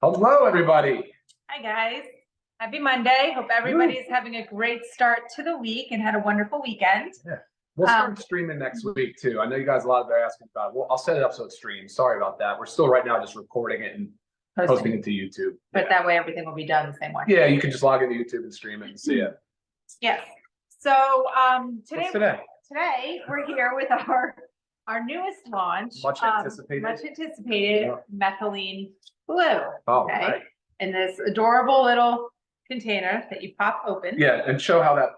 Hello, everybody. Hi, guys. Happy Monday. Hope everybody's having a great start to the week and had a wonderful weekend. Yeah. We'll start streaming next week, too. I know you guys a lot are asking about it. Well, I'll set it up so it streams. Sorry about that. We're still right now just recording it and posting it to YouTube. But that way everything will be done the same way. Yeah, you can just log into YouTube and stream it and see it. Yes. So today we're here with our newest launch. Much anticipated. Yeah. Methylene Blue. Oh, okay. Right. In this adorable little container that you pop open. Yeah, and show how that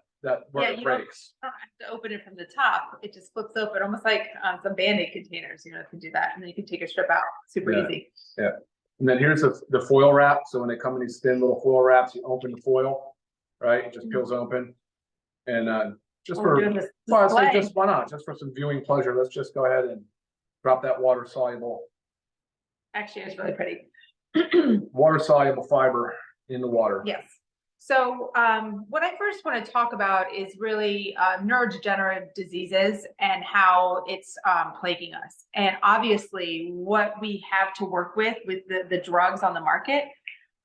breaks. You don't have to open it from the top. It just flips open, almost like some Band-Aid containers. You can do that, and then you can take a strip out. Super easy. Yeah. And then here's the foil wrap. So when they come in these thin little foil wraps, you open the foil, right? It just peels open. And just why not? Just for some viewing pleasure, let's just go ahead and drop that water soluble. Actually, it's really pretty. Water soluble fiber in the water. Yes. So what I first want to talk about is really neurodegenerative diseases and how it's plaguing us. And obviously what we have to work with the drugs on the market,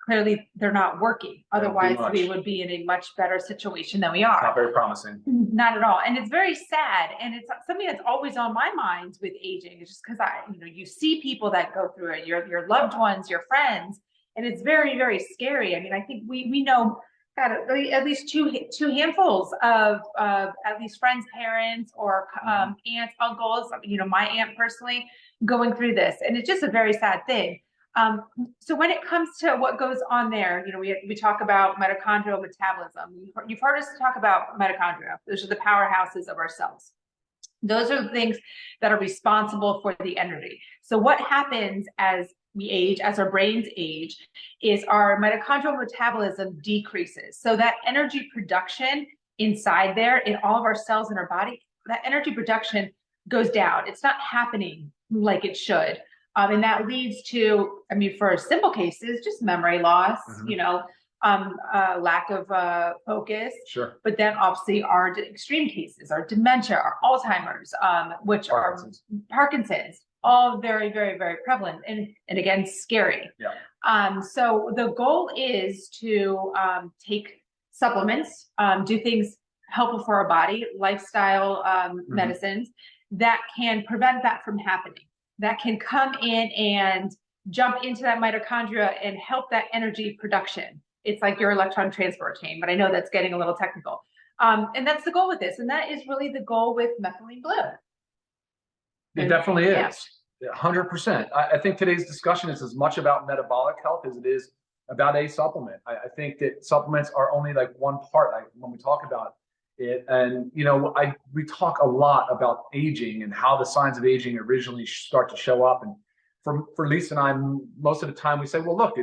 clearly they're not working. Otherwise we would be in a much better situation than we are. Not very promising. Not at all. And it's very sad. And it's something that's always on my mind with aging. It's just because you see people that go through it, your loved ones, your friends, and it's very, very scary. I mean, I think we know at least two handfuls of at least friends, parents, or aunts, uncles, my aunt personally going through this. And it's just a very sad thing. So when it comes to what goes on there, we talk about mitochondrial metabolism. You've heard us talk about mitochondria. Those are the powerhouses of our cells. Those are the things that are responsible for the energy. So what happens as we age, as our brains age, is our mitochondrial metabolism decreases. So that energy production inside there in all of our cells in our body, that energy production goes down. It's not happening like it should. And that leads to, for simple cases, just memory loss, lack of focus. Sure. But then obviously our extreme cases, our dementia, our Alzheimer's, which Parkinson's. Are Parkinson's, all very, very, very prevalent and again, scary. Yeah. So the goal is to take supplements, do things helpful for our body, lifestyle medicines that can prevent that from happening. That can come in and jump into that mitochondria and help that energy production. It's like your electron transport chain, but I know that's getting a little technical. And that's the goal with this. And that is really the goal with Methylene Blue. It definitely is. 100%. I think today's discussion is as much about metabolic health as it is about a supplement. I think that supplements are only like one part, like when we talk about it. And, we talk a lot about aging and how the signs of aging originally start to show up. And for Lisa and I, most of the time we say, well, look,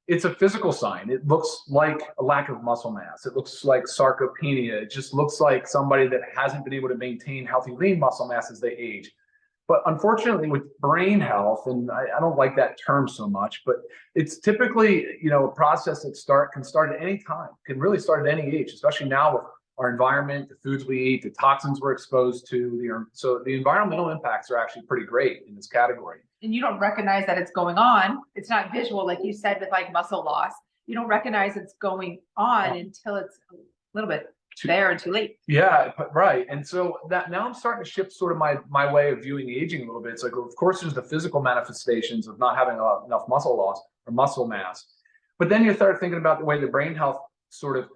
it's a physical sign. It looks like a lack of muscle mass. It looks like sarcopenia. It just looks like somebody that hasn't been able to maintain healthy lean muscle mass as they age. But unfortunately with brain health, and I don't like that term so much, but it's typically, a process that can start at any time, can really start at any age, especially now with our environment, the foods we eat, the toxins we're exposed to. So the environmental impacts are actually pretty great in this category. And you don't recognize that it's going on. It's not visual, like you said, with like muscle loss. You don't recognize it's going on until it's a little bit there and too late. Yeah, right. And so that now I'm starting to shift sort of my way of viewing aging a little bit. It's like, of course, there's the physical manifestations of not having enough muscle loss or muscle mass. But then you start thinking about the way the brain health sort of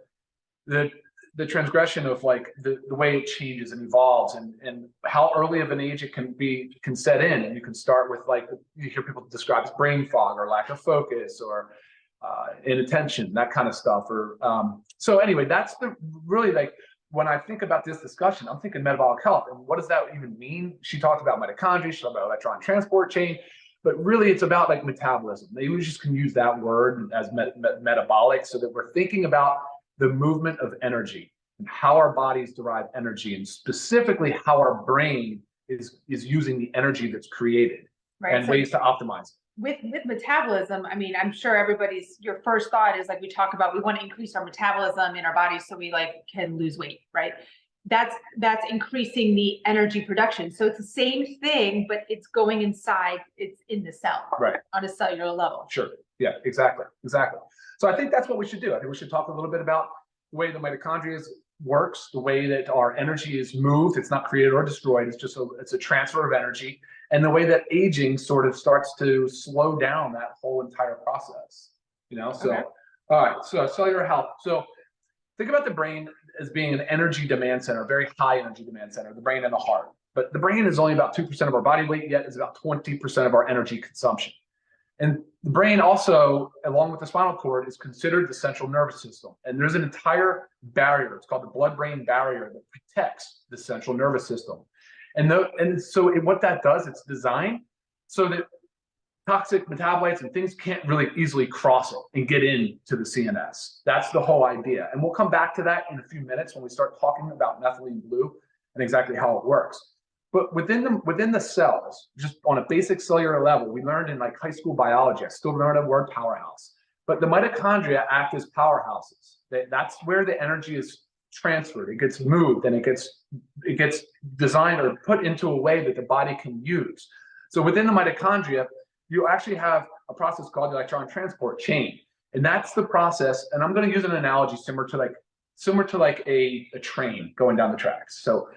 the transgression of like the way it changes and evolves and how early of an age it can set in. And you can start with like, you hear people describe as brain fog or lack of focus or inattention, that kind of stuff. So anyway, that's really like, when I think about this discussion, I'm thinking metabolic health. And what does that even mean? She talked about mitochondria, she talked about electron transport chain, but really it's about like metabolism. Maybe we just can use that word as metabolic, so that we're thinking about the movement of energy and how our bodies derive energy, and specifically how our brain is using the energy that's created, and ways to optimize. With metabolism, I'm sure your first thought is like, we talk about, we want to increase our metabolism in our bodies so we can lose weight, right? that's increasing the energy production. So it's the same thing, but it's going inside, it's in the cell, right, on a cellular level. sure, yeah, exactly. So I think that's what we should do. I think we should talk a little bit about the way the mitochondria works, the way that our energy is moved. It's not created or destroyed. It's a transfer of energy, and the way that aging sort of starts to slow down that whole entire process. So Okay. all right, so cellular health. So think about the brain as being an energy demand center, a very high energy demand center, the brain and the heart. But the brain is only about 2% of our body weight, yet is about 20% of our energy consumption. And the brain also, along with the spinal cord, is considered the central nervous system. And there's an entire barrier, it's called the blood-brain barrier, that protects the central nervous system. And so what that does, it's designed so that toxic metabolites and things can't really easily cross it and get into the CNS. That's the whole idea. And we'll come back to that in a few minutes when we start talking about methylene blue and exactly how it works. But within the cells, just on a basic cellular level, we learned in like high school biology, I still learned the word powerhouse, but the mitochondria act as powerhouses. That's where the energy is transferred. It gets moved and it gets designed or put into a way that the body can use. So within the mitochondria, you actually have a process called the electron transport chain. And that's the process. And I'm going to use an analogy similar to like a train going down the tracks. So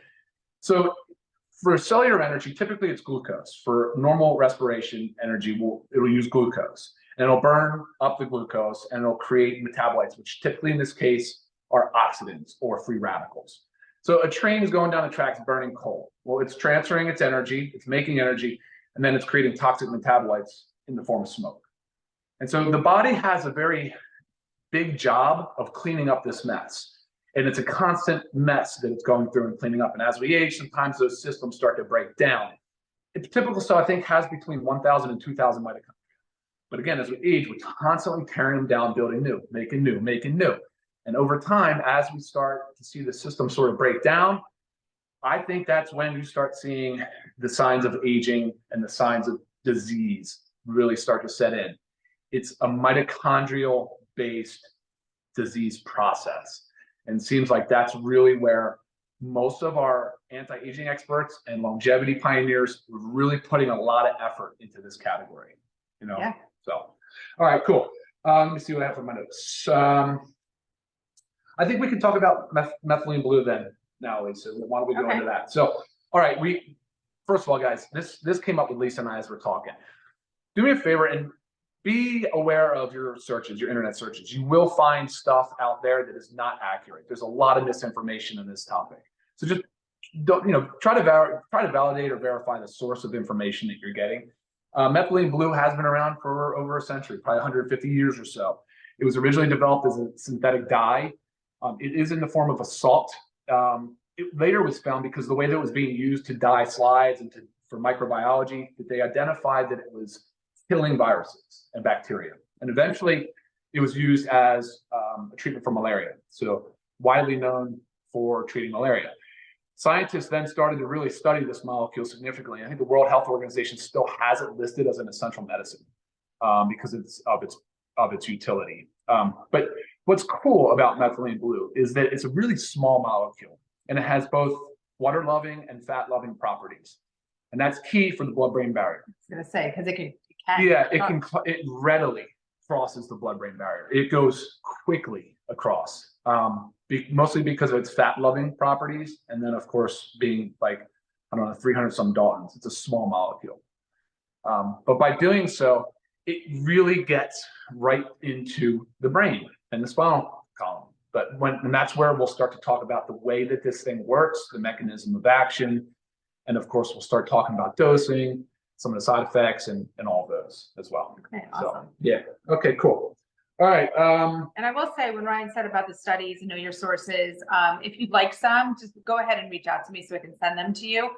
for cellular energy, typically it's glucose. For normal respiration energy, it'll use glucose. And it'll burn up the glucose and it'll create metabolites, which typically in this case are oxidants or free radicals. So a train is going down the tracks burning coal. Well, it's transferring its energy, it's making energy, and then it's creating toxic metabolites in the form of smoke. And so the body has a very big job of cleaning up this mess. And it's a constant mess that it's going through and cleaning up. And as we age, sometimes those systems start to break down. A typical cell, I think, has between 1,000 and 2,000 mitochondria. But again, as we age, we're constantly tearing them down, building new, making new, making new. And over time, as we start to see the system sort of break down, I think that's when you start seeing the signs of aging and the signs of disease really start to set in. It's a mitochondrial-based disease process. And it seems like that's really where most of our anti-aging experts and longevity pioneers are really putting a lot of effort into this category. Yeah. So, all right, cool. Let me see what I have for my notes. I think we can talk about methylene blue then. Now, Lisa, why don't we go into that? So, all right, first of all, guys, this came up with Lisa and I as we're talking. Do me a favor and be aware of your searches, your internet searches. You will find stuff out there that is not accurate. There's a lot of misinformation in this topic. So just don't, try to validate or verify the source of information that you're getting. Methylene blue has been around for over a century, probably 150 years or so. It was originally developed as a synthetic dye. It is in the form of a salt. It later was found, because the way that it was being used to dye slides and for microbiology, that they identified that it was killing viruses and bacteria. And eventually it was used as a treatment for malaria. So widely known for treating malaria. Scientists then started to really study this molecule significantly. I think the World Health Organization still has it listed as an essential medicine because of its utility. But what's cool about methylene blue is that it's a really small molecule, and it has both water-loving and fat-loving properties. And that's key for the blood-brain barrier. I was going to say, because it readily crosses the blood-brain barrier. It goes quickly across, mostly because of its fat-loving properties, and then of course being like, 300 some Daltons. It's a small molecule, but by doing so, it really gets right into the brain and the spinal column. And that's where we'll start to talk about the way that this thing works, the mechanism of action, and of course we'll start talking about dosing, some of the side effects, and all of those as well. Okay, awesome. So, yeah. Okay, cool. All right. And I will say, when Ryan said about the studies, your sources, if you'd like some, just go ahead and reach out to me so I can send them to you.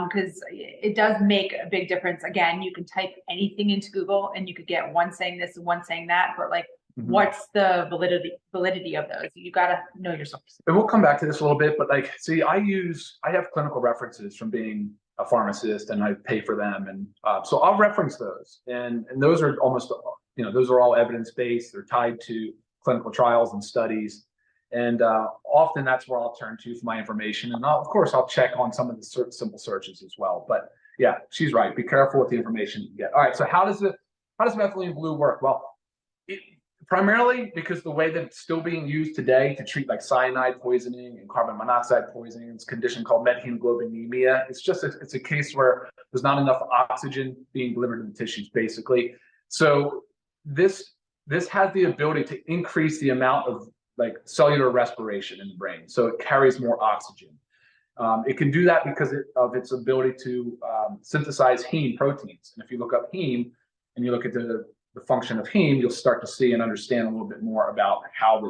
Because it does make a big difference. Again, you can type anything into Google and you could get one saying this and one saying that, but what's the validity of those? You got to know your sources. And we'll come back to this a little bit, but see, I have clinical references from being a pharmacist, and I pay for them. And so I'll reference those, and those are almost, those are all evidence-based. They're tied to clinical trials and studies. And often that's where I'll turn to for my information. And of course, I'll check on some of the simple searches as well. But yeah, she's right. Be careful with the information you get. All right. So how does methylene blue work? Well, primarily because the way that it's still being used today to treat like cyanide poisoning and carbon monoxide poisoning, it's a condition called methylene. It's a case where there's not enough oxygen being delivered to the tissues, basically. So this has the ability to increase the amount of like cellular respiration in the brain, so it carries more oxygen. It can do that because of its ability to synthesize heme proteins. And if you look up heme and you look at the function of heme, you'll start to see and understand a little bit more about how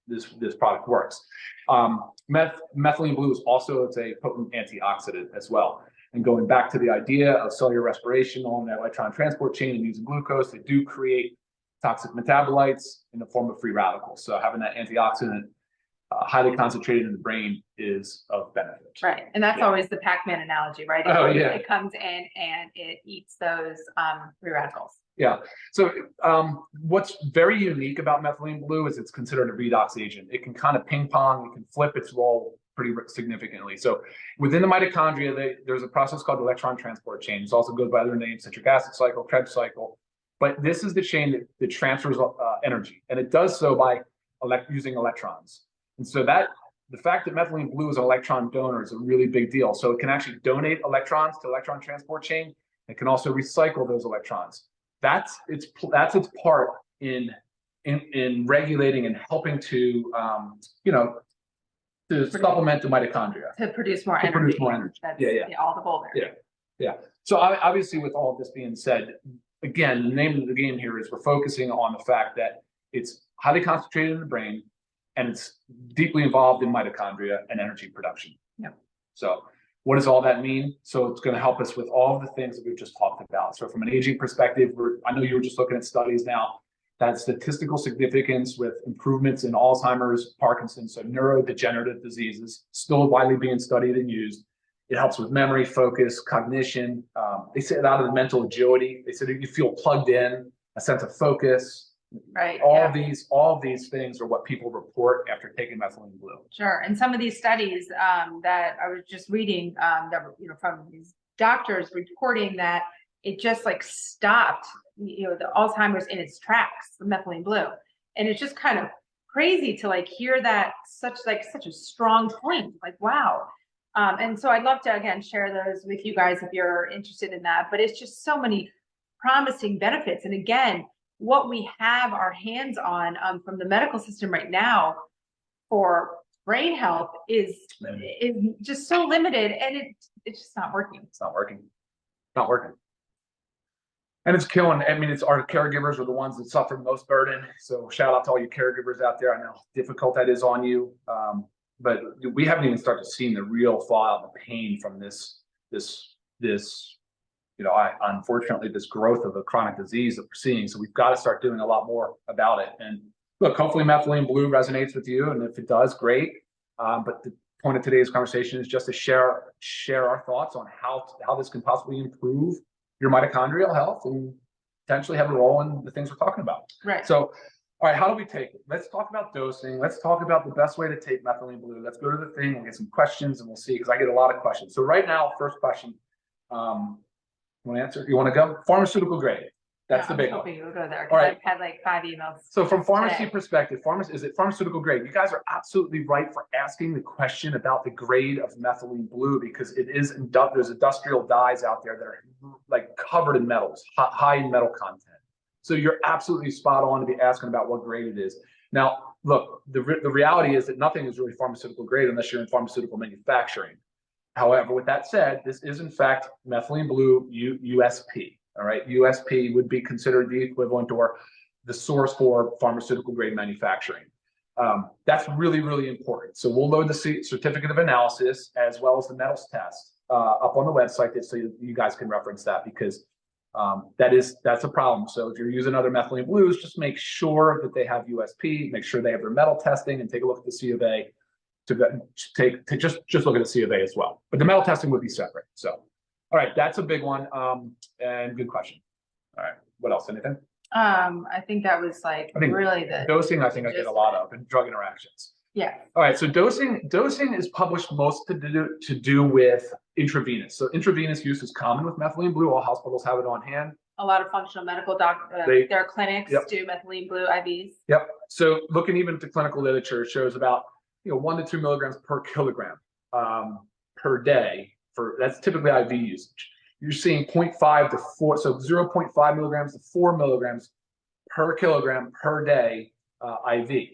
this product works. Methylene blue is also a potent antioxidant as well. And going back to the idea of cellular respiration on that electron transport chain and using glucose, they do create toxic metabolites in the form of free radicals. So having that antioxidant highly concentrated in the brain is of benefit. Right. And that's always the Pac-Man analogy, right? It comes in and it eats those free radicals. Yeah. So what's very unique about methylene blue is it's considered a redox agent. It can kind of ping pong, it can flip its role pretty significantly. So within the mitochondria, there's a process called electron transport chain. It also goes by other names, citric acid cycle, Krebs cycle. But this is the chain that transfers energy, and it does so by using electrons. And so the fact that methylene blue is an electron donor is a really big deal. So it can actually donate electrons to electron transport chain. It can also recycle those electrons. That's its part in regulating and helping to to supplement the mitochondria to produce more energy. That's, all the bolder. Yeah. So obviously, with all of this being said, again, the name of the game here is we're focusing on the fact that it's highly concentrated in the brain and it's deeply involved in mitochondria and energy production. Yeah. So what does all that mean? So it's going to help us with all of the things that we've just talked about. So from an aging perspective, I know you were just looking at studies now that statistical significance with improvements in Alzheimer's, Parkinson's, so neurodegenerative diseases, still widely being studied and used. It helps with memory, focus, cognition. They say it out of the mental agility. They said you feel plugged in, a sense of focus. Right. All of these things are what people report after taking methylene blue. Sure. And some of these studies that I was just reading that were, from these doctors reporting that it just like stopped, the Alzheimer's in its tracks, the methylene blue. And it's just kind of crazy to like hear that such a strong point. Like, wow. And so I'd love to, again, share those with you guys if you're interested in that. But it's just so many promising benefits. And again, what we have our hands on from the medical system right now for brain health is just so limited, and it's just not working. It's not working. Not working. And it's killing. I mean, it's our caregivers are the ones that suffer most burden. So shout out to all you caregivers out there. I know how difficult that is on you. But we haven't even started seeing the real fallout, the pain from this, unfortunately, this growth of a chronic disease that we're seeing. So we've got to start doing a lot more about it. And look, hopefully methylene blue resonates with you. And if it does, great. But the point of today's conversation is just to share our thoughts on how this can possibly improve your mitochondrial health and potentially have a role in the things we're talking about. Right. So, all right, how do we take it? Let's talk about dosing. Let's talk about the best way to take methylene blue. Let's go to the thing and get some questions, and we'll see, because I get a lot of questions. So right now, first question, you want to answer? You want to go? Pharmaceutical grade. That's the big one. You will go there. All right. I've had like 5 emails. So from pharmacy perspective, is it pharmaceutical grade? You guys are absolutely right for asking the question about the grade of methylene blue, because there's industrial dyes out there that are like covered in metals, high in metal content. So you're absolutely spot on to be asking about what grade it is. Now, look, the reality is that nothing is really pharmaceutical grade unless you're in pharmaceutical manufacturing. However, with that said, this is in fact methylene blue USP. All right, USP would be considered the equivalent or the source for pharmaceutical grade manufacturing. That's really, really important. So we'll load the certificate of analysis as well as the metals test up on the website so you guys can reference that, because that's a problem. So if you're using other methylene blues, just make sure that they have USP, make sure they have their metal testing, and take a look at the C of A to just look at the C of A as well. But the metal testing would be separate. So, all right, that's a big one. And good question. All right, what else? Anything? I think that was really the dosing. I think I get a lot of, and drug interactions. Yeah. All right, so dosing is published most to do with intravenous. So intravenous use is common with methylene blue. All hospitals have it on hand. A lot of functional medical their clinics do methylene blue IVs. Yep. So looking even at the clinical literature shows about 1 to 2 milligrams per kilogram per day. That's typically IV usage. You're seeing 0.5 to 4, so 0.5 milligrams to 4 milligrams per kilogram per day IV.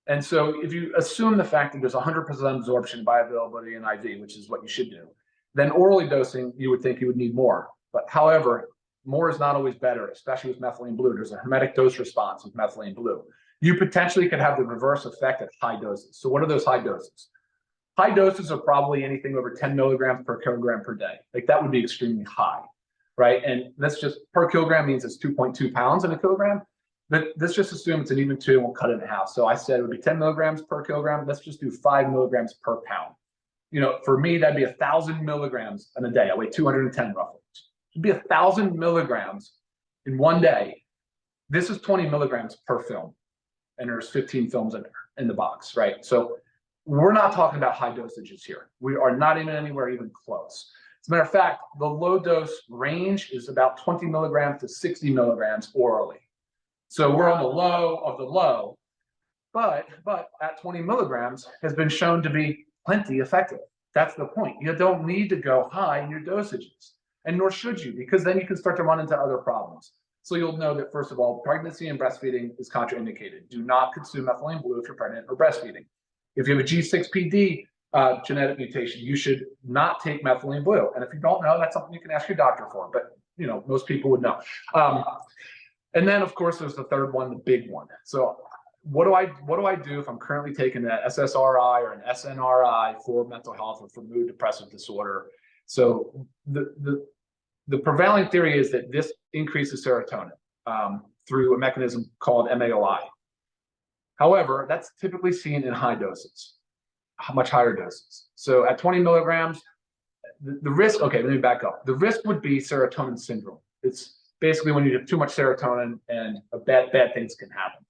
And so if you assume the fact that there's 100% absorption bioavailability in IV, which is what you should do, then orally dosing, you would think you would need more. But however, more is not always better, especially with methylene blue. There's a hermetic dose response with methylene blue. You potentially could have the reverse effect at high doses. So what are those high doses? High doses are probably anything over 10 milligrams per kilogram per day. Like that would be extremely high, right? And that's just per kilogram means it's 2.2 pounds in a kilogram. But let's just assume it's an even 2 and we'll cut it in half. So I said it would be 10 milligrams per kilogram. Let's just do 5 milligrams per pound. For me, that'd be 1,000 milligrams in a day. I weigh 210 roughly. It'd be 1,000 milligrams in one day. This is 20 milligrams per film. And there's 15 films in the box, right? So we're not talking about high dosages here. We are not even anywhere even close. As a matter of fact, the low dose range is about 20 milligrams to 60 milligrams orally. So we're on the low of the low, but at 20 milligrams has been shown to be plenty effective. That's the point. You don't need to go high in your dosages, and nor should you, because then you can start to run into other problems. So you'll know that, first of all, pregnancy and breastfeeding is contraindicated. Do not consume methylene blue if you're pregnant or breastfeeding. If you have a G6PD genetic mutation, you should not take methylene blue. And if you don't know, that's something you can ask your doctor for, but most people would know. And then, of course, there's the third one, the big one. So what do I do if I'm currently taking an SSRI or an SNRI for mental health or for mood depressive disorder? So the prevailing theory is that this increases serotonin through a mechanism called MAOI. However, that's typically seen in high doses, much higher doses. So at 20 milligrams, the risk, okay, let me back up. The risk would be serotonin syndrome. It's basically when you have too much serotonin and bad things can happen.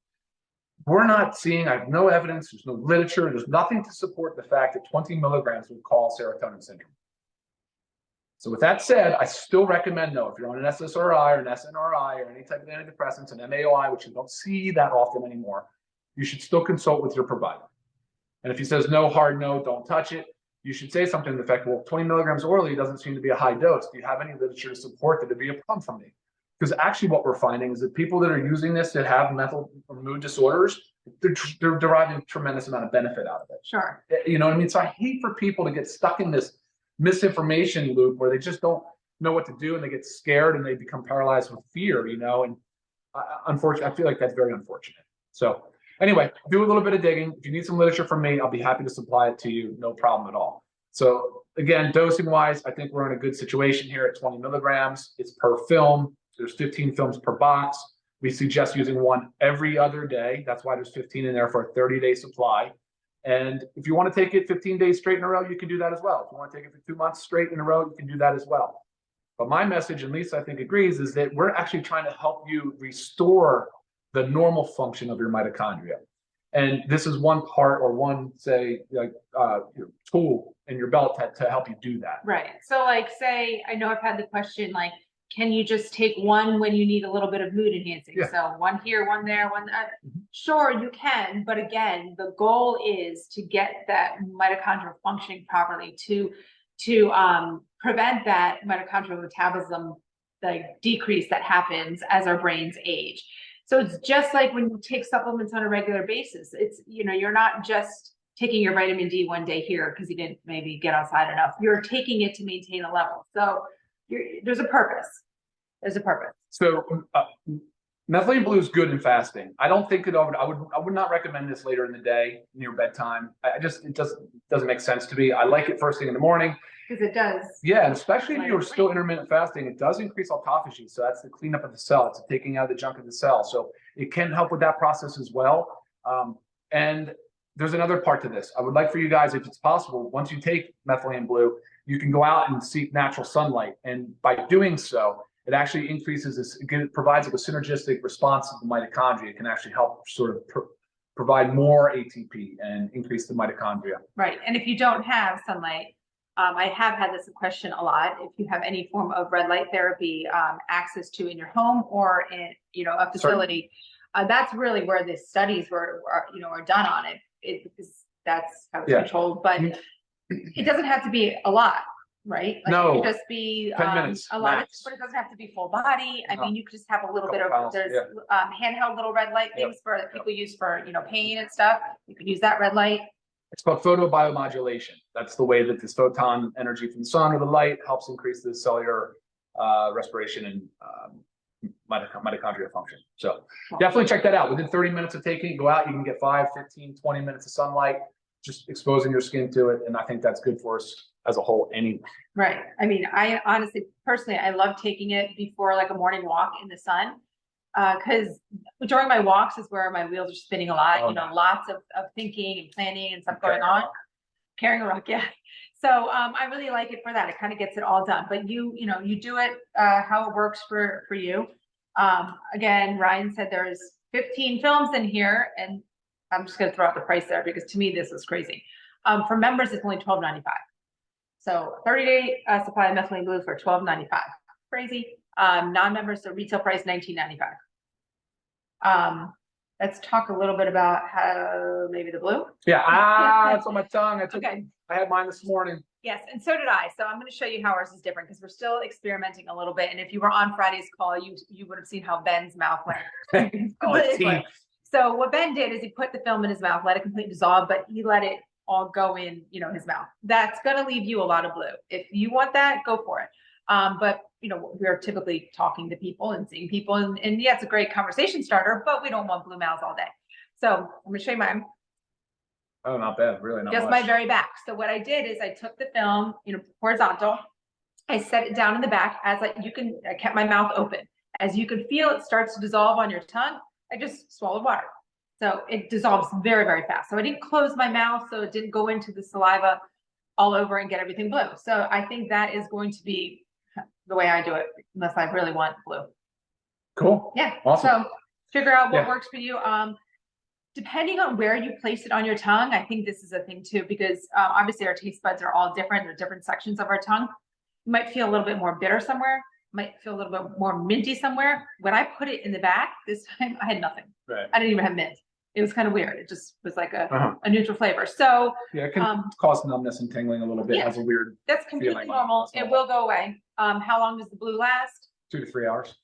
We're not seeing, I have no evidence, there's no literature, there's nothing to support the fact that 20 milligrams would cause serotonin syndrome. So with that said, I still recommend, no, if you're on an SSRI or an SNRI or any type of antidepressants, an MAOI, which you don't see that often anymore, you should still consult with your provider. And if he says no, hard no, don't touch it, you should say something to the effect, well, 20 milligrams orally doesn't seem to be a high dose. Do you have any literature to support that it'd be a problem for me? Because actually what we're finding is that people that are using this that have mental or mood disorders, they're deriving a tremendous amount of benefit out of it. Sure. You know what I mean? So I hate for people to get stuck in this misinformation loop where they just don't know what to do and they get scared and they become paralyzed with fear, and unfortunately, I feel like that's very unfortunate. So anyway, do a little bit of digging. If you need some literature from me, I'll be happy to supply it to you. No problem at all. So again, dosing wise, I think we're in a good situation here at 20 milligrams. It's per film. There's 15 films per box. We suggest using one every other day. That's why there's 15 in there for a 30-day supply. And if you want to take it 15 days straight in a row, you can do that as well. If you want to take it for 2 months straight in a row, you can do that as well. But my message, and Lisa, I think, agrees, is that we're actually trying to help you restore the normal function of your mitochondria. And this is one part or one, say, tool in your belt to help you do that. Right. So say, I know I've had the question, can you just take one when you need a little bit of mood enhancing? Yeah. So one here, one there, one there. Mm-hmm. Sure, you can. But again, the goal is to get that mitochondrial functioning properly to prevent that mitochondrial metabolism, the decrease that happens as our brains age. So it's just like when you take supplements on a regular basis. It's, you're not just taking your vitamin D one day here because you didn't maybe get outside enough. You're taking it to maintain a level. So there's a purpose. There's a purpose. So methylene blue is good in fasting. I don't think I would not recommend this later in the day near bedtime. It doesn't make sense to me. I like it first thing in the morning. Because it does. Yeah, and especially if you're still intermittent fasting, it does increase autophagy. So that's the cleanup of the cell. It's taking out the junk of the cell. So it can help with that process as well. And there's another part to this. I would like for you guys, if it's possible, once you take methylene blue, you can go out and seek natural sunlight. And by doing so, it actually increases this, it provides a synergistic response to the mitochondria. It can actually help sort of provide more ATP and increase the mitochondria. Right. And if you don't have sunlight, I have had this question a lot. If you have any form of red light therapy access to in your home or in, a facility, that's really where the studies are done on it. Because that's how it's controlled. But it doesn't have to be a lot, right? Like No. it could just be 10 minutes, a lot, max. but it doesn't have to be full body. I mean, you could just have a little bit of pounds, there's handheld little red light things for that people use for pain and stuff. You could use that red light. It's called photobiomodulation. That's the way that this photon energy from the sun or the light helps increase the cellular respiration and mitochondrial function. So definitely check that out. Within 30 minutes of taking it, go out, you can get 5, 15, 20 minutes of sunlight, just exposing your skin to it. And I think that's good for us as a whole anyway. Right. I mean, I honestly, personally, I love taking it before like a morning walk in the sun. Because during my walks is where my wheels are spinning a lot, lots of thinking and planning and stuff going on. Carrying a rock, yeah. So I really like it for that. It kind of gets it all done. But you do it how it works for you. Again, Ryan said there's 15 films in here, and I'm just going to throw out the price there because to me this is crazy. For members, it's only $12.95. So 30-day supply of methylene blue for $12.95. Crazy. Non-members, the retail price $19.95. Let's talk a little bit about how maybe the blue. Yeah, it's on my tongue. I had mine this morning. Yes, and so did I. So I'm going to show you how ours is different because we're still experimenting a little bit. And if you were on Friday's call, you would have seen how Ben's mouth went. So what Ben did is he put the film in his mouth, let it completely dissolve, but he let it all go in, his mouth. That's going to leave you a lot of blue. If you want that, go for it. But we're typically talking to people and seeing people, and yeah, it's a great conversation starter, but we don't want blue mouths all day. So I'm going to show you mine. Oh, not bad. Really not Just much. my very back. So what I did is I took the film, horizontal. I set it down in the back I kept my mouth open. As you can feel, it starts to dissolve on your tongue. I just swallowed water. So it dissolves very, very fast. So I didn't close my mouth, so it didn't go into the saliva all over and get everything blue. So I think that is going to be the way I do it, unless I really want blue. Cool. Yeah. Awesome. So figure out what works for you. Depending on where you place it on your tongue, I think this is a thing too, because obviously our taste buds are all different. There are different sections of our tongue. You might feel a little bit more bitter somewhere, might feel a little bit more minty somewhere. When I put it in the back this time, I had nothing. Right. I didn't even have mint. It was kind of weird. It just was like a neutral flavor. So yeah, it can cause numbness and tingling a little bit. Has a weird. That's completely normal. It will go away. How long does the blue last? 2 to 3 hours.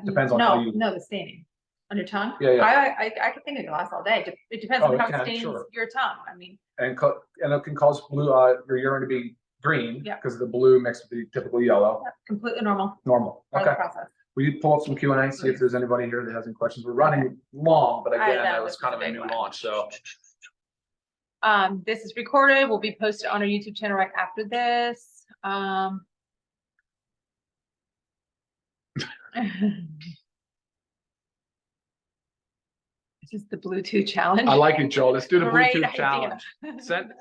Depends on how you. No, the staining on your tongue. Yeah. I could think it can last all day. It depends on how it stains your tongue. I mean. And it can cause blue your urine to be green because the blue mixed with the typical yellow. Completely normal. Normal. Okay. Process. Will you pull up some Q&A, see if there's anybody here that has any questions? We're running long, but again, that was kind of a new launch. So this is recorded. Will be posted on our YouTube channel right after this. This is the Bluetooth challenge. I like it, Joel. Let's do the Great Bluetooth idea. challenge.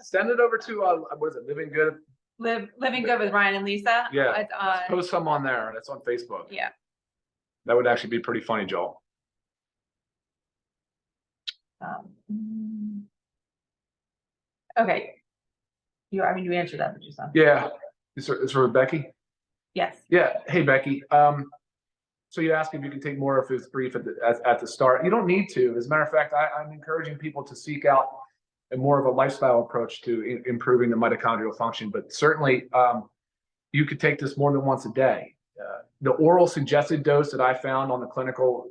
Send it over to what is it? Living Good. Living Good with Ryan and Lisa. Yeah. Let's post some on there. That's on Facebook. Yeah. That would actually be pretty funny, Joel. Okay. You answered that, but you said. Yeah. It's for Becky? Yes. Yeah. Hey, Becky. So you asked if you can take more if it's brief at the start. You don't need to. As a matter of fact, I'm encouraging people to seek out a more of a lifestyle approach to improving the mitochondrial function. But certainly, you could take this more than once a day. The oral suggested dose that I found on the clinical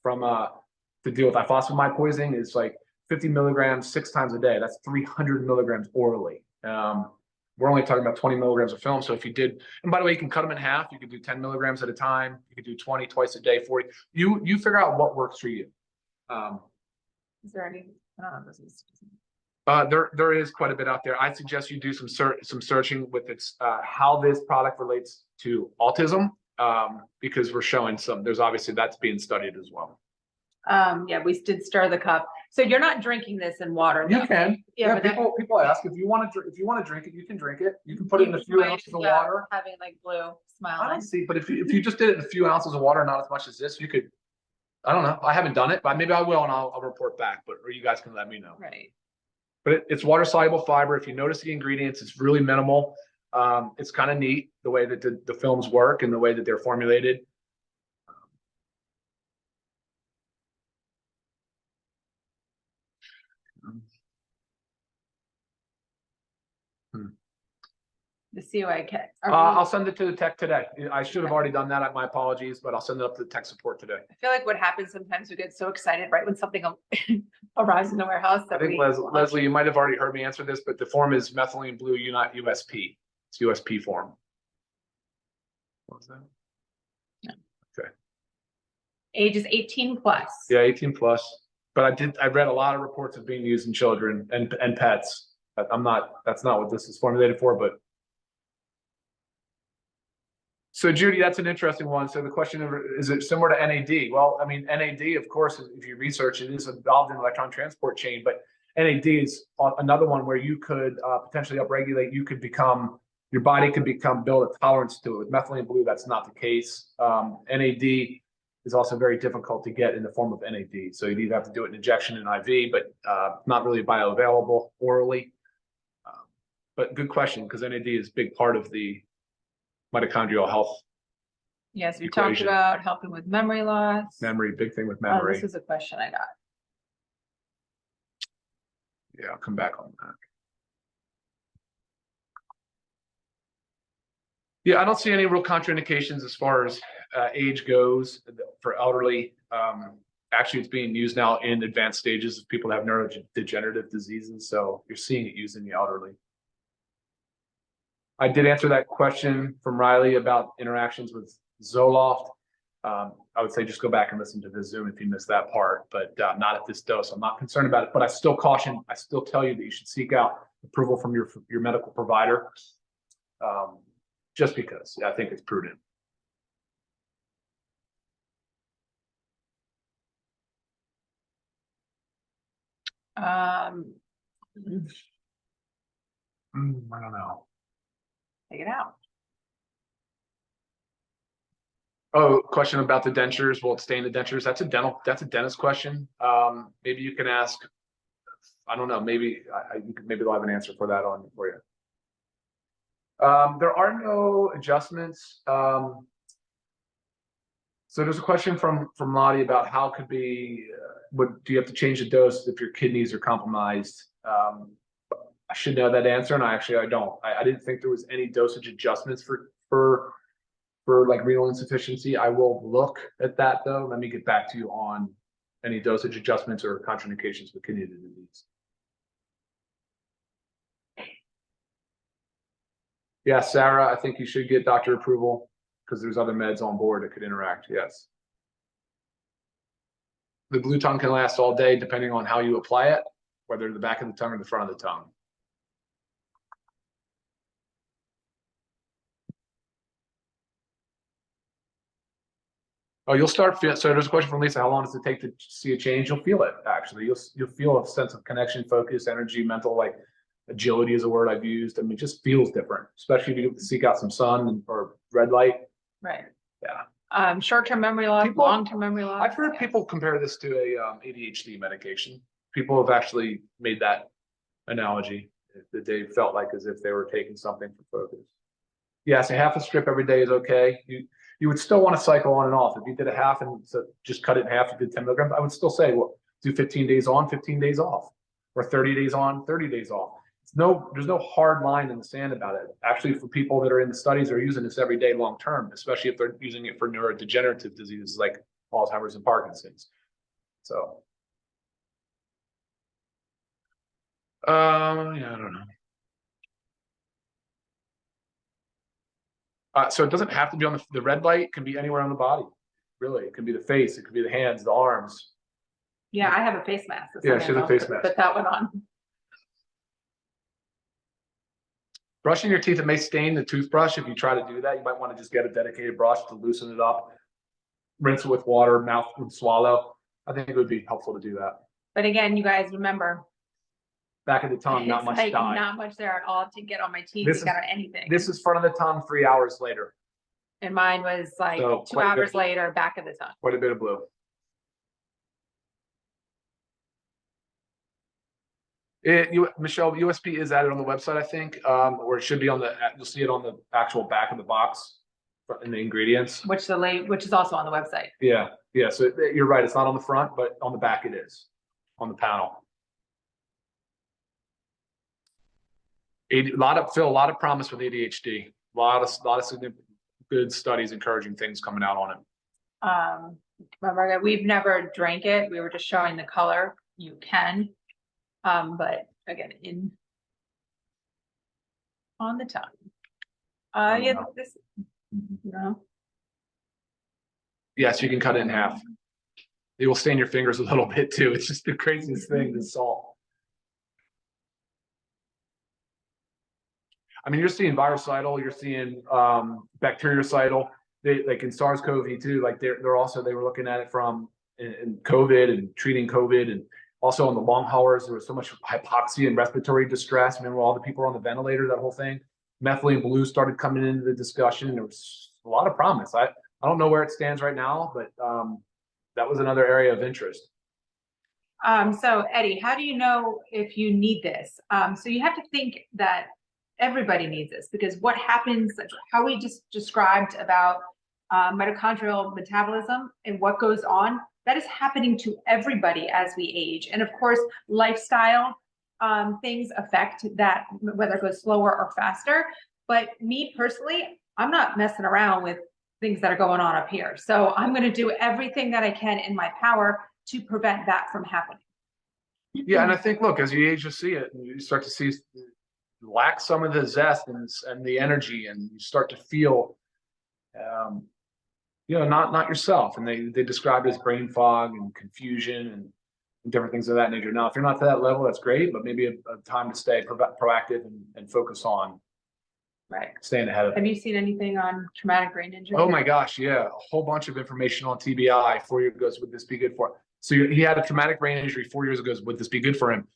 to deal with ifosfamide poisoning is like 50 milligrams 6 times a day. That's 300 milligrams orally. We're only talking about 20 milligrams of film. So if you did, and by the way, you can cut them in half. You could do 10 milligrams at a time. You could do 20 twice a day, 40. You figure out what works for you. Is there any? I don't know. This is. There is quite a bit out there. I suggest you do some searching with how this product relates to autism, because we're showing there's obviously that's being studied as well. Yeah, we did stir the cup. So you're not drinking this in water. You can. Yeah, people ask if you want to drink it, you can drink it. You can put it in a few ounces of water. Having like blue smile. I don't see, but if you just did it in a few ounces of water, not as much as this, you could I don't know. I haven't done it, but maybe I will, and I'll report back. But or you guys can let me know. Right. But it's water soluble fiber. If you notice the ingredients, it's really minimal. It's kind of neat the way that the films work and the way that they're formulated. The COA kit. I'll send it to the tech today. I should have already done that. My apologies, but I'll send it up to the tech support today. I feel like what happens sometimes we get so excited right when something arrives in the warehouse I that think Leslie, you might have already heard me answer this, but the form is methylene blue, not USP. It's USP form. What was that? No. Okay. Age is 18 plus. Yeah, 18 plus. But I read a lot of reports of being used in children and pets. That's not what this is formulated for, but. So Judy, that's an interesting one. So the question is it similar to NAD? Well, I mean, NAD, of course, if you research, it is involved in the electron transport chain, but NAD is another one where you could potentially upregulate. Your body could build a tolerance to it. With methylene blue, that's not the case. NAD is also very difficult to get in the form of NAD. So you'd either have to do it in injection and IV, but not really bioavailable orally. But good question, because NAD is a big part of the mitochondrial health. Yes, we talked about helping with memory loss. Memory, big thing with memory. This is a question I got. Yeah, I'll come back on that. Yeah, I don't see any real contraindications as far as age goes for elderly. Actually, it's being used now in advanced stages of people that have neurodegenerative diseases. So you're seeing it used in the elderly. I did answer that question from Riley about interactions with Zoloft. I would say just go back and listen to the Zoom if you missed that part, but not at this dose. I'm not concerned about it, but I still tell you that you should seek out approval from your medical provider, just because I think it's prudent. I don't know. Take it out. Oh, question about the dentures. Will it stay in the dentures? That's a dentist question. Maybe you can ask. I don't know. Maybe they'll have an answer for that for you. There are no adjustments. So there's a question from Lottie about how could be. Do you have to change the dose if your kidneys are compromised? I should know that answer, and I don't. I didn't think there was any dosage adjustments for like renal insufficiency. I will look at that though. Let me get back to you on any dosage adjustments or contraindications with kidney disease. Yeah, Sarah, I think you should get doctor approval because there's other meds on board that could interact. Yes. The blue tongue can last all day depending on how you apply it, whether the back of the tongue or the front of the tongue. Oh, you'll start feel. So there's a question from Lisa. How long does it take to see a change? You'll feel it actually. You'll feel a sense of connection, focus, energy, mental, like agility is a word I've used. I mean, it just feels different, especially if you seek out some sun or red light. Right. Yeah. Short-term memory loss, long-term memory loss. I've heard people compare this to a ADHD medication. People have actually made that analogy that they felt like as if they were taking something for focus. Yes, half a strip every day is okay. You would still want to cycle on and off. If you did a half and so just cut it in half, you did 10 milligrams, I would still say, well, do 15 days on, 15 days off, or 30 days on, 30 days off. There's no hard line in the sand about it. Actually, for people that are in the studies that are using this every day long term, especially if they're using it for neurodegenerative diseases like Alzheimer's and Parkinson's. So, yeah, I don't know. So it doesn't have to be on the red light. It can be anywhere on the body. Really, it can be the face. It could be the hands, the arms. Yeah, I have a face mask. Yeah, she has a face mask. Put that one on. Brushing your teeth, it may stain the toothbrush. If you try to do that, you might want to just get a dedicated brush to loosen it up. Rinse it with water, mouth would swallow. I think it would be helpful to do that. But again, you guys remember. Back of the tongue, not much dye. Not much there at all to get on my teeth, to get on anything. This is front of the tongue 3 hours later. And mine was like 2 hours later, back of the tongue. Quite a bit of blue. Michelle, USP is added on the website, I think, or it should be on the. You'll see it on the actual back of the box in the ingredients. Which is also on the website. Yeah. So you're right. It's not on the front, but on the back it is, on the panel. A lot of promise with ADHD. A lot of significant good studies encouraging things coming out on it. Remember, we've never drank it. We were just showing the color. You can, but again, on the tongue. This, no. Yes, you can cut it in half. It will stain your fingers a little bit too. It's just the craziest thing, the salt. I mean, you're seeing virucidal, you're seeing bactericidal. Like in SARS-CoV-2, like they were looking at it from in COVID and treating COVID, and also on the long haulers, there was so much hypoxia and respiratory distress. Remember all the people on the ventilator, that whole thing. Methylene blue started coming into the discussion. There was a lot of promise. I don't know where it stands right now, but that was another area of interest. So Eddie, how do you know if you need this? So you have to think that everybody needs this, because what happens, how we just described about mitochondrial metabolism and what goes on, that is happening to everybody as we age. And of course, lifestyle things affect that, whether it goes slower or faster. But me personally, I'm not messing around with things that are going on up here. So I'm going to do everything that I can in my power to prevent that from happening. Yeah, and I think, look, as you age, you see it, and you start to see lack some of the zest and the energy, and you start to feel, not yourself. And they describe it as brain fog and confusion and different things of that nature. Now, if you're not to that level, that's great, but maybe a time to stay proactive and focus on staying ahead of it. Have you seen anything on traumatic brain injury? Oh my gosh, yeah, a whole bunch of information on TBI. 4 years ago, would this be good for him? So he had a traumatic brain injury 4 years ago. Would this be good for him?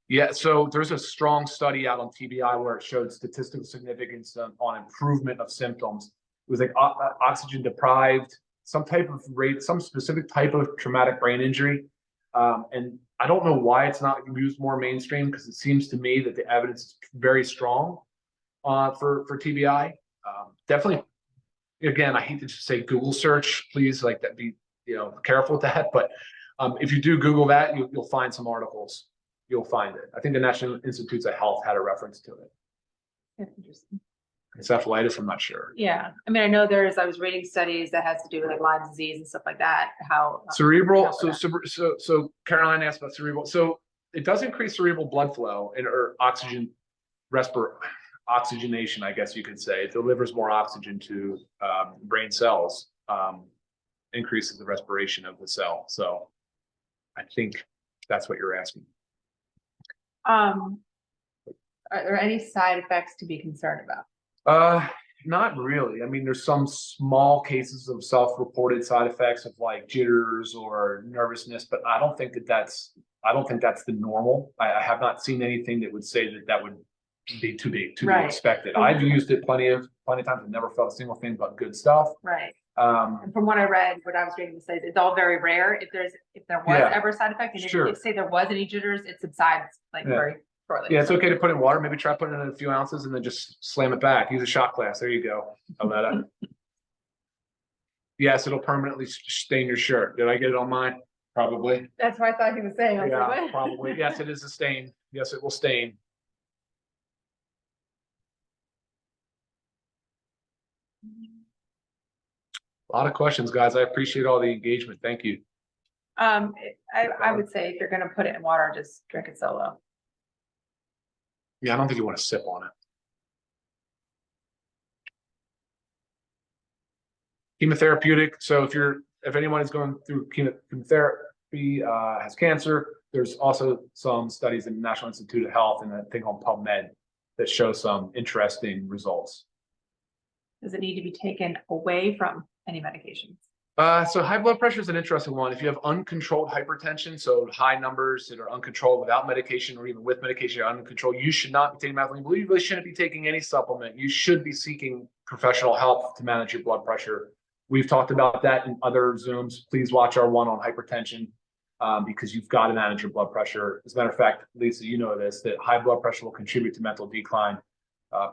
Yeah, so there's a strong study out on TBI where it showed statistical significance on improvement of symptoms. It was like oxygen deprived, some specific type of traumatic brain injury. And I don't know why it's not used more mainstream, because it seems to me that the evidence is very strong for TBI. Definitely, again, I hate to just say Google search, please, like that, be careful with that. But if you do Google that, you'll find some articles. You'll find it. I think the National Institutes of Health had a reference to it. That's interesting. Encephalitis, I'm not sure. Yeah, I mean, I know I was reading studies that has to do with like Lyme disease and stuff like that. How cerebral. So Caroline asked about cerebral. So it does increase cerebral blood flow or oxygenation, I guess you could say. It delivers more oxygen to brain cells, increases the respiration of the cell. So I think that's what you're asking. Are there any side effects to be concerned about? Not really. I mean, there's some small cases of self-reported side effects of like jitters or nervousness, but I don't think that's the normal. I have not seen anything that would say that would be to be expected. I've used it plenty of times and never felt a single thing but good stuff. Right. And from what I read, what I was reading to say, it's all very rare. If there was ever a side effect, and if say there was any jitters, it subsides very shortly. Yeah, it's okay to put in water. Maybe try putting in a few ounces and then just slam it back. Use a shot glass. There you go, Aletta. Yes, it'll permanently stain your shirt. Did I get it on mine? Probably. That's what I thought he was saying. Probably. Yes, it is a stain. Yes, it will stain. A lot of questions, guys. I appreciate all the engagement. Thank you. I would say if you're going to put it in water, just drink it solo. Yeah, I don't think you want to sip on it. Chemotherapeutic. So if anyone is going through chemotherapy, has cancer, there's also some studies in the National Institute of Health and a thing called PubMed that show some interesting results. Does it need to be taken away from any medications? So high blood pressure is an interesting one. If you have uncontrolled hypertension, so high numbers that are uncontrolled without medication or even with medication you're uncontrolled, you should not be taking methylene blue. You really shouldn't be taking any supplement. You should be seeking professional help to manage your blood pressure. We've talked about that in other Zooms. Please watch our one on hypertension. because you've got to manage your blood pressure. As a matter of fact, Lisa, you know this, that high blood pressure will contribute to mental decline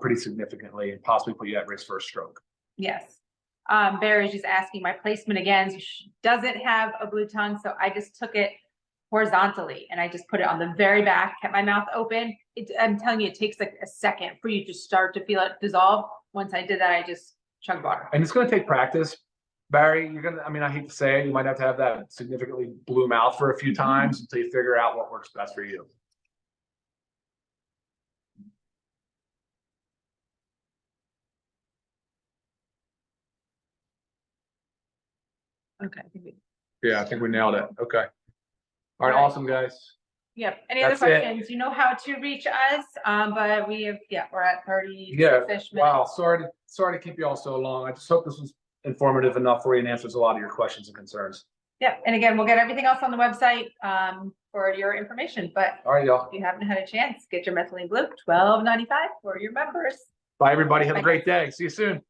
pretty significantly and possibly put you at risk for a stroke. Yes. Barry's just asking my placement again. So she doesn't have a blue tongue, so I just took it horizontally and I just put it on the very back, kept my mouth open. I'm telling you, it takes like a second for you to start to feel it dissolve. Once I did that, I just chugged water. And it's going to take practice, Barry. You're going to, I mean, I hate to say it, you might have to have that significantly blue mouth for a few times until you figure out what works best for you. Okay. Yeah, I think we nailed it. Okay. All right, awesome, guys. Yep. Any That's other it. questions? You know how to reach us. But we have, we're at 30 Yeah. minutes. Wow. Sorry to keep you all so long. I just hope this was informative enough for you and answers a lot of your questions and concerns. Yep. And again, we'll get everything else on the website for your information. But All right, y'all. if you haven't had a chance, get your Methylene Blue, $12.95 for your members. Bye, everybody. Have a great day. See you soon.